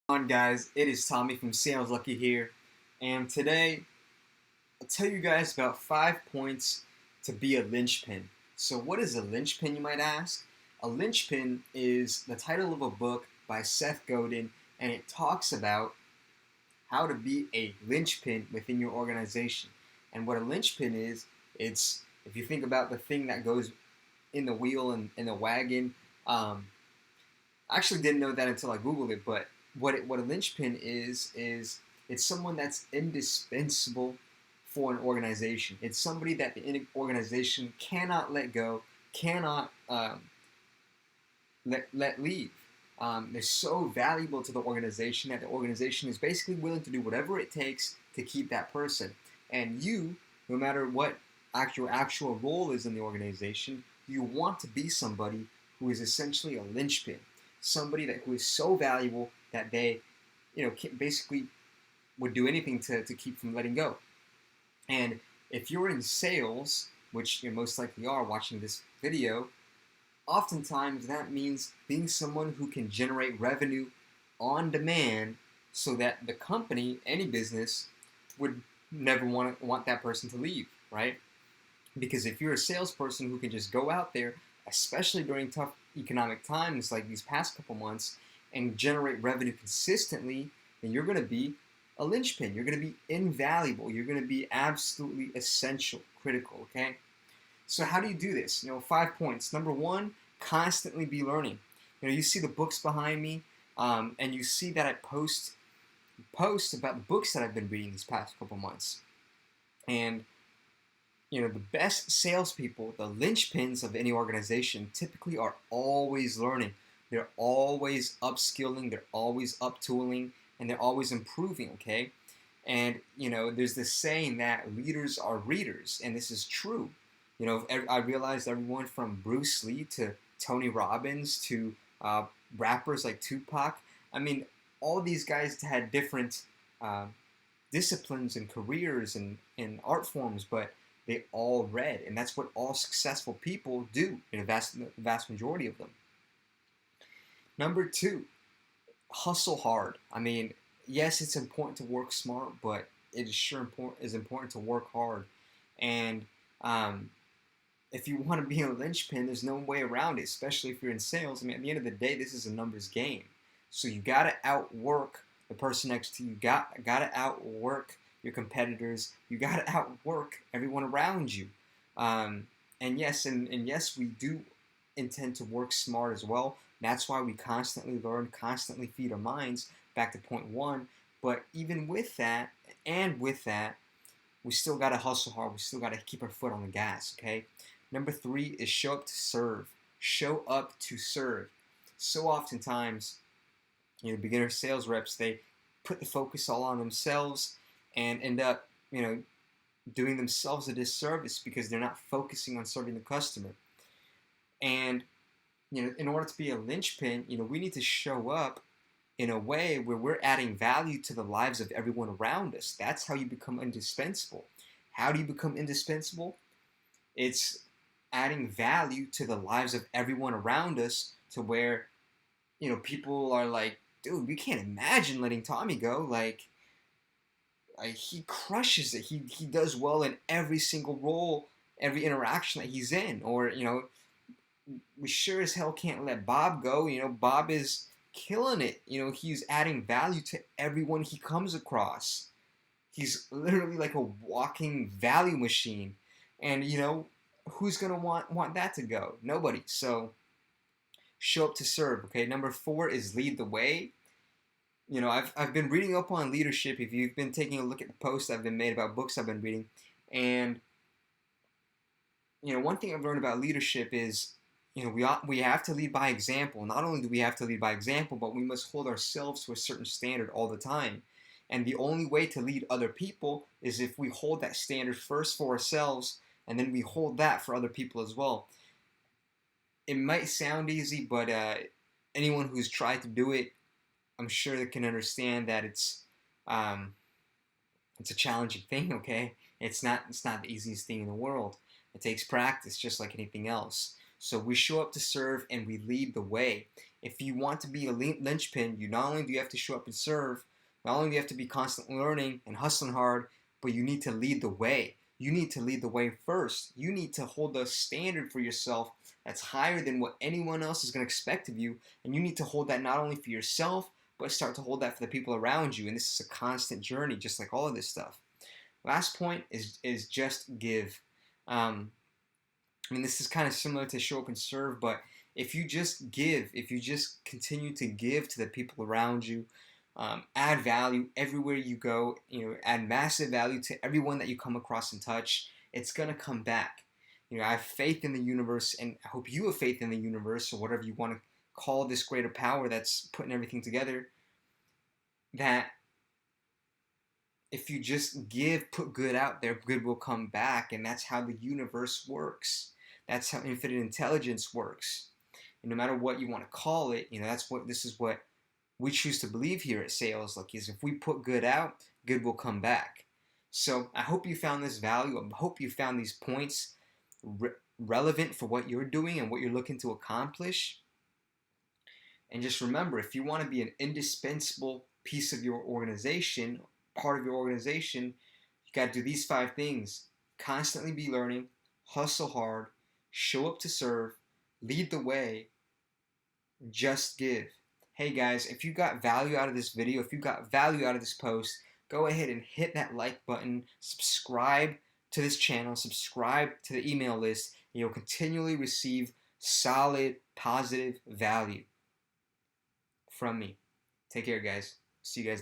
On guys, it is Tommy from Saleslucky here, and today I'll tell you guys about 5 points to be a linchpin. So what is a linchpin, you might ask? A linchpin is the title of a book by Seth Godin, and it talks about how to be a linchpin within your organization. And what a linchpin is, it's, if you think about the thing that goes in the wheel and in the wagon, I actually didn't know that until I Googled it, but what a linchpin is it's someone that's indispensable for an organization. It's somebody that the organization cannot let go, cannot let leave. They're so valuable to the organization that the organization is basically willing to do whatever it takes to keep that person. And you, no matter what your actual role is in the organization, you want to be somebody who is essentially a linchpin, somebody who is so valuable that they, basically would do anything to keep from letting go. And if you're in sales, which you most likely are watching this video, oftentimes that means being someone who can generate revenue on demand so that the company, any business, would never want that person to leave, right? Because if you're a salesperson who can just go out there, especially during tough economic times like these past couple months, and generate revenue consistently, then you're going to be a linchpin. You're going to be invaluable. You're going to be absolutely essential, critical, okay? So how do you do this? 5 points. Number one, constantly be learning. You see the books behind me, and you see that I post about the books that I've been reading these past couple months. And the best salespeople, the linchpins of any organization, typically are always learning. They're always upskilling, they're always uptooling, and they're always improving, okay? And, there's this saying that leaders are readers, and this is true. I realized everyone from Bruce Lee to Tony Robbins to rappers like Tupac, I mean, all these guys had different disciplines and careers and art forms, but they all read, and that's what all successful people do, in the vast majority of them. Number two, hustle hard. I mean, yes, it's important to work smart, but it is sure important to work hard. And if you want to be a linchpin, there's no way around it, especially if you're in sales. I mean, at the end of the day, this is a numbers game. So you got to outwork the person next to you. Got to outwork your competitors. You got to outwork everyone around you. And yes, we do intend to work smart as well. That's why we constantly learn, constantly feed our minds. Back to point one. But even with that, we still got to hustle hard. We still got to keep our foot on the gas, okay? Number three is show up to serve. Show up to serve. So oftentimes, beginner sales reps, they put the focus all on themselves and end up, doing themselves a disservice because they're not focusing on serving the customer. And, in order to be a linchpin, we need to show up in a way where we're adding value to the lives of everyone around us. That's how you become indispensable. How do you become indispensable? It's adding value to the lives of everyone around us to where, people are like, dude, we can't imagine letting Tommy go. Like he crushes it. He does well in every single role, every interaction that he's in. Or, we sure as hell can't let Bob go. Bob is killing it. He's adding value to everyone he comes across. He's literally like a walking value machine. And, who's going to want that to go? Nobody. So show up to serve, okay? Number four is lead the way. I've been reading up on leadership. If you've been taking a look at the posts I've been made about books I've been reading, and one thing I've learned about leadership is, we have to lead by example. Not only do we have to lead by example, but we must hold ourselves to a certain standard all the time. And the only way to lead other people is if we hold that standard first for ourselves, and then we hold that for other people as well. It might sound easy, but anyone who's tried to do it, I'm sure they can understand that it's a challenging thing. Okay, it's not the easiest thing in the world. It takes practice, just like anything else. So we show up to serve and we lead the way. If you want to be a linchpin, you not only do you have to show up and serve, not only do you have to be constantly learning and hustling hard, but you need to lead the way. You need to lead the way first. You need to hold a standard for yourself that's higher than what anyone else is going to expect of you. And you need to hold that not only for yourself, but start to hold that for the people around you. And this is a constant journey, just like all of this stuff. Last point is just give. This is kind of similar to show up and serve, but if you just give, if you just continue to give to the people around you, add value everywhere you go, add massive value to everyone that you come across and touch, it's going to come back. I have faith in the universe, and I hope you have faith in the universe, or whatever you want to call this greater power that's putting everything together, that if you just give, put good out there, good will come back. And that's how the universe works. That's how infinite intelligence works. And no matter what you want to call it, this is what we choose to believe here at Saleslucky, is if we put good out, good will come back. So I hope you found this value. I hope you found these points relevant for what you're doing and what you're looking to accomplish. And just remember, if you want to be an indispensable piece of your organization, part of your organization, you got to do these 5 things. Constantly be learning, hustle hard, show up to serve, lead the way, just give. Hey guys, if you got value out of this video, if you got value out of this post, go ahead and hit that like button, subscribe to this channel, subscribe to the email list, and you'll continually receive solid, positive value from me. Take care, guys. See you guys